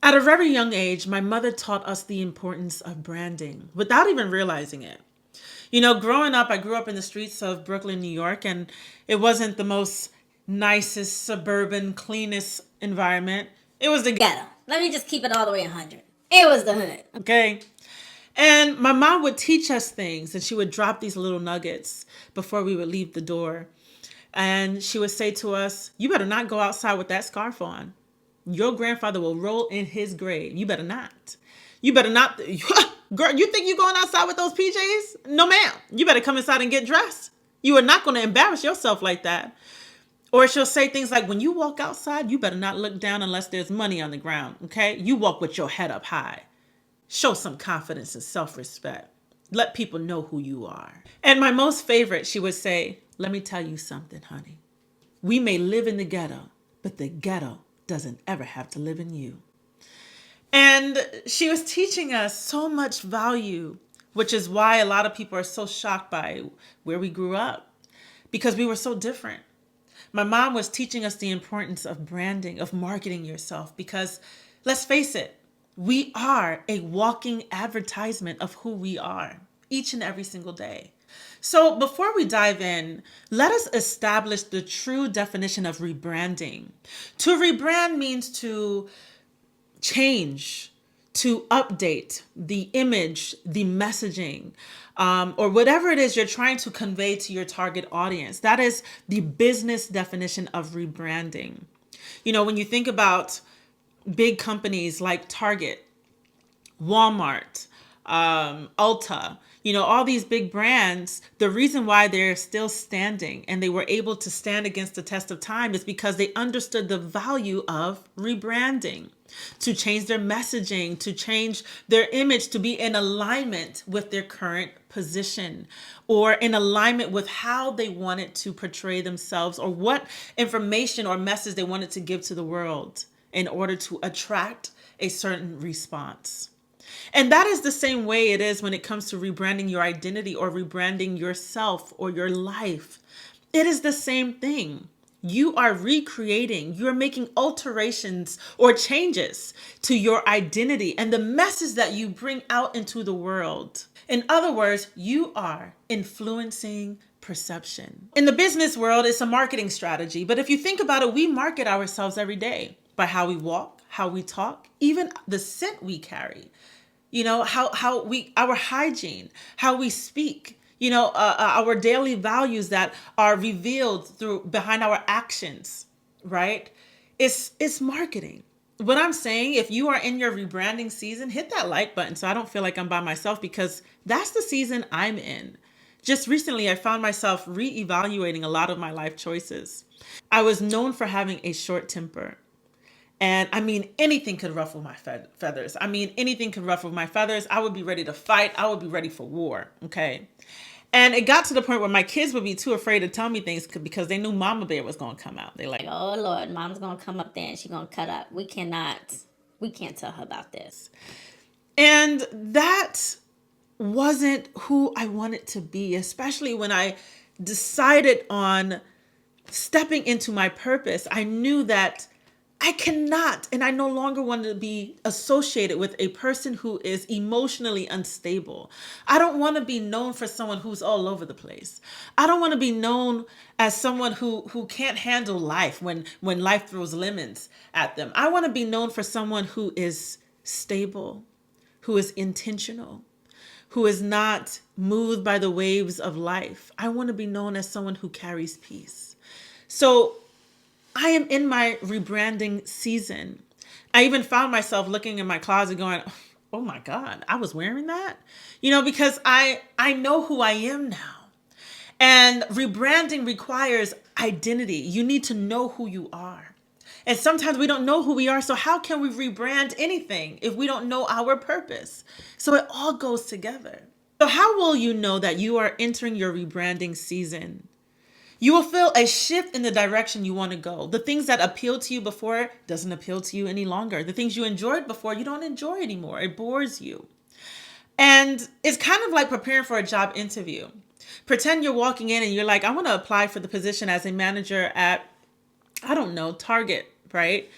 At a very young age, my mother taught us the importance of branding without even realizing it. Growing up, I grew up in the streets of Brooklyn, New York, and it wasn't the most nicest, suburban, cleanest environment. It was the Ghetto. Let me just keep it all the way 100. It was the hood. okay. And my mom would teach us things, and she would drop these little nuggets before we would leave the door. And she would say to us, "You better not go outside with that scarf on. Your grandfather will roll in his grave. You better not. You better not." Girl, you think you're going outside with those PJs? No, ma'am. You better come inside and get dressed. You are not going to embarrass yourself like that. Or she'll say things like, when you walk outside, you better not look down unless there's money on the ground. Okay? You walk with your head up high. Show some confidence and self-respect. Let people know who you are. And my most favorite, she would say, "Let me tell you something, honey. We may live in the ghetto, but the ghetto doesn't ever have to live in you." And she was teaching us so much value, which is why a lot of people are so shocked by where we grew up, because we were so different. My mom was teaching us the importance of branding, of marketing yourself, because let's face it, we are a walking advertisement of who we are each and every single day. So before we dive in, let us establish the true definition of rebranding. To rebrand means to change, to update the image, the messaging, or whatever it is you're trying to convey to your target audience. That is the business definition of rebranding. When you think about big companies like Target, Walmart, Ulta, all these big brands, the reason why they're still standing and they were able to stand against the test of time is because they understood the value of rebranding, to change their messaging, to change their image to be in alignment with their current position or in alignment with how they wanted to portray themselves or what information or message they wanted to give to the world in order to attract a certain response. And that is the same way it is when it comes to rebranding your identity or rebranding yourself or your life. It is the same thing. You are recreating, you're making alterations or changes to your identity and the message that you bring out into the world. In other words, you are influencing perception. In the business world, it's a marketing strategy. But if you think about it, we market ourselves every day by how we walk, how we talk, even the scent we carry. How we, our hygiene, how we speak, our daily values that are revealed through behind our actions, right? It's marketing. What I'm saying, if you are in your rebranding season, hit that like button so I don't feel like I'm by myself, because that's the season I'm in. Just recently, I found myself reevaluating a lot of my life choices. I was known for having a short temper. And I mean, anything could ruffle my feathers. Anything could ruffle my feathers. I would be ready to fight. I would be ready for war. Okay. And it got to the point where my kids would be too afraid to tell me things because they knew Mama Bear was going to come out. They like, "Oh Lord, Mom's going to come up there and she's going to cut up. We can't tell her about this." And that wasn't who I wanted to be, especially when I decided on stepping into my purpose. I knew that I cannot, and I no longer want to be associated with a person who is emotionally unstable. I don't want to be known for someone who's all over the place. I don't want to be known as someone who can't handle life when life throws lemons at them. I want to be known for someone who is stable, who is intentional, who is not moved by the waves of life. I want to be known as someone who carries peace. So I am in my rebranding season. I even found myself looking in my closet going, "Oh my God, I was wearing that?" Because I know who I am now. And rebranding requires identity. You need to know who you are. And sometimes we don't know who we are. So how can we rebrand anything if we don't know our purpose? So it all goes together. So how will you know that you are entering your rebranding season? You will feel a shift in the direction you want to go. The things that appealed to you before doesn't appeal to you any longer. The things you enjoyed before, you don't enjoy anymore. It bores you. And it's kind of like preparing for a job interview. Pretend you're walking in and you're like, "I want to apply for the position as a manager at, I don't know, Target," right?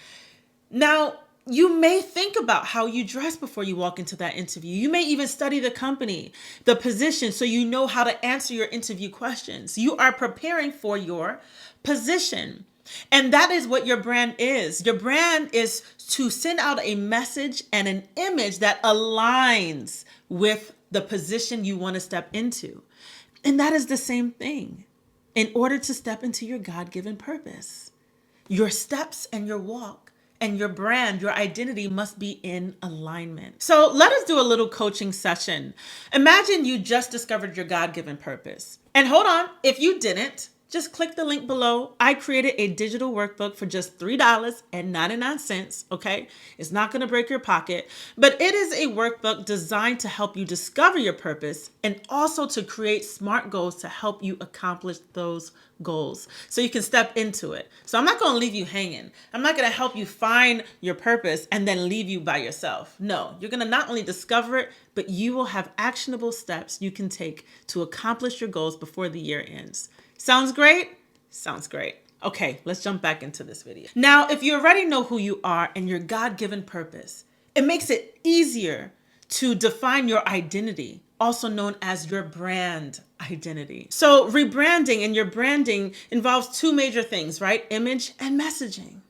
Now, You may think about how you dress before you walk into that interview. You may even study the company, the position, so you know how to answer your interview questions. You are preparing for your position. And that is what your brand is. Your brand is to send out a message and an image that aligns with the position you want to step into. And that is the same thing. In order to step into your God given purpose, your steps and your walk and your brand, your identity must be in alignment. So let us do a little coaching session. Imagine you just discovered your God given purpose. And hold on, if you didn't, just click the link below. I created a digital workbook for just $3.99. Okay. It's not going to break your pocket, but it is a workbook designed to help you discover your purpose and also to create smart goals to help you accomplish those goals so you can step into it. So I'm not going to leave you hanging. I'm not going to help you find your purpose and then leave you by yourself. No, you're going to not only discover it, but you will have actionable steps you can take to accomplish your goals before the year ends. Sounds great? Sounds great. Okay, let's jump back into this video. Now, if you already know who you are and your God-given purpose, it makes it easier to define your identity, also known as your brand identity. So rebranding and your branding involves two major things, right? Image and messaging.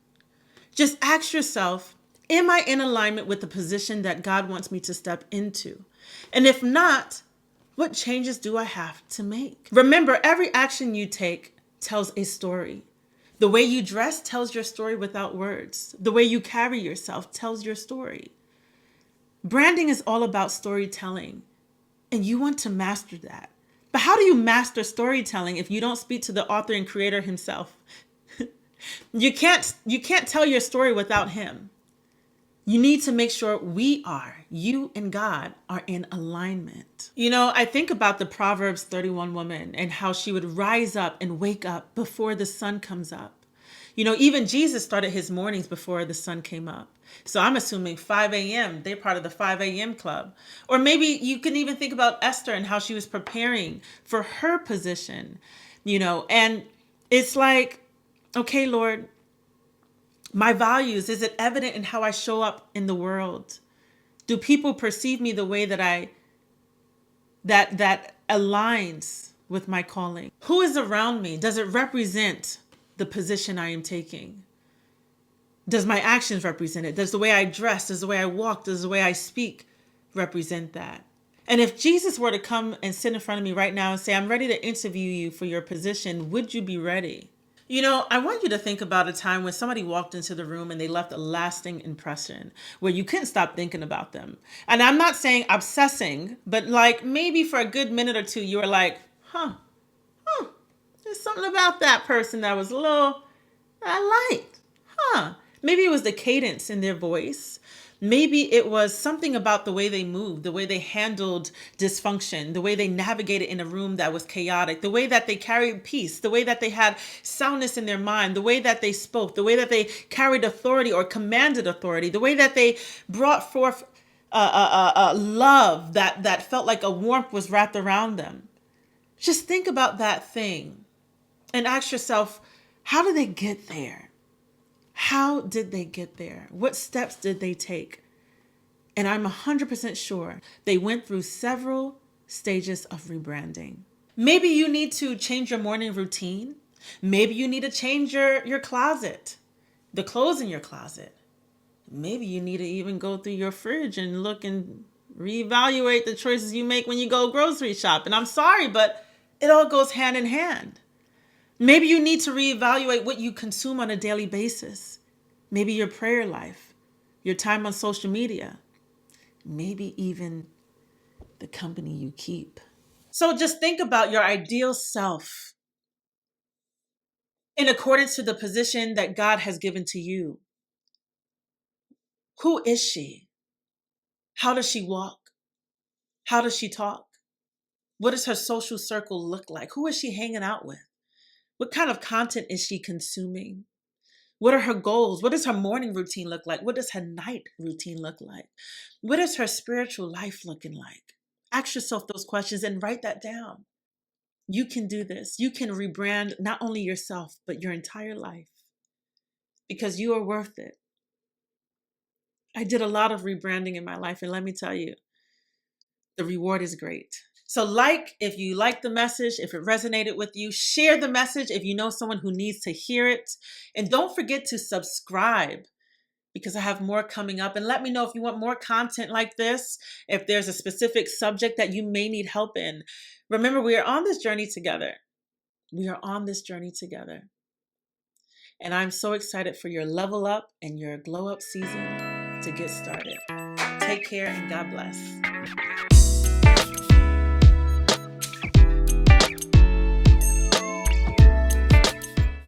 Just ask yourself, am I in alignment with the position that God wants me to step into? And if not, what changes do I have to make? Remember, every action you take tells a story. The way you dress tells your story without words. The way you carry yourself tells your story. Branding is all about storytelling, and you want to master that. But how do you master storytelling if you don't speak to the author and creator himself? You can't tell your story without him. You need to make sure you and God are in alignment. You know, I think about the Proverbs 31 woman and how she would rise up and wake up before the sun comes up. You know, even Jesus started his mornings before the sun came up. So I'm assuming 5 a.m., they're part of the 5 a.m. club. Or maybe you can even think about Esther and how she was preparing for her position, you know, and it's like, okay, Lord, my values, is it evident in how I show up in the world? Do people perceive me the way that aligns with my calling? Who is around me? Does it represent the position I am taking? Does my actions represent it? Does the way I dress, does the way I walk, does the way I speak represent that? And if Jesus were to come and sit in front of me right now and say, I'm ready to interview you for your position, would you be ready? You know, I want you to think about a time when somebody walked into the room and they left a lasting impression where you couldn't stop thinking about them. And I'm not saying obsessing, but like maybe for a good minute or two, you were like, there's something about that person that was a little, I liked. Maybe it was the cadence in their voice. Maybe it was something about the way they moved, the way they handled dysfunction, the way they navigated in a room that was chaotic, the way that they carried peace, the way that they had soundness in their mind, the way that they spoke, the way that they carried authority or commanded authority, the way that they brought forth love that felt like a warmth was wrapped around them. Just think about that thing and ask yourself, how did they get there? How did they get there? What steps did they take? And I'm 100% sure they went through several stages of rebranding. Maybe you need to change your morning routine. Maybe you need to change your closet, the clothes in your closet. Maybe you need to even go through your fridge and look and reevaluate the choices you make when you go grocery shop. And I'm sorry, but it all goes hand in hand. Maybe you need to reevaluate what you consume on a daily basis. Maybe your prayer life, your time on social media, maybe even the company you keep. So just think about your ideal self in accordance to the position that God has given to you. Who is she? How does she walk? How does she talk? What does her social circle look like? Who is she hanging out with? What kind of content is she consuming? What are her goals? What does her morning routine look like? What does her night routine look like? What is her spiritual life looking like? Ask yourself those questions and write that down. You can do this. You can rebrand not only yourself, but your entire life because you are worth it. I did a lot of rebranding in my life, and let me tell you, the reward is great. So, if you like the message, if it resonated with you, share the message if you know someone who needs to hear it. And don't forget to subscribe because I have more coming up. And let me know if you want more content like this, if there's a specific subject that you may need help in. Remember, we are on this journey together. We are on this journey together. And I'm so excited for your level up and your glow up season to get started. Take care and God bless.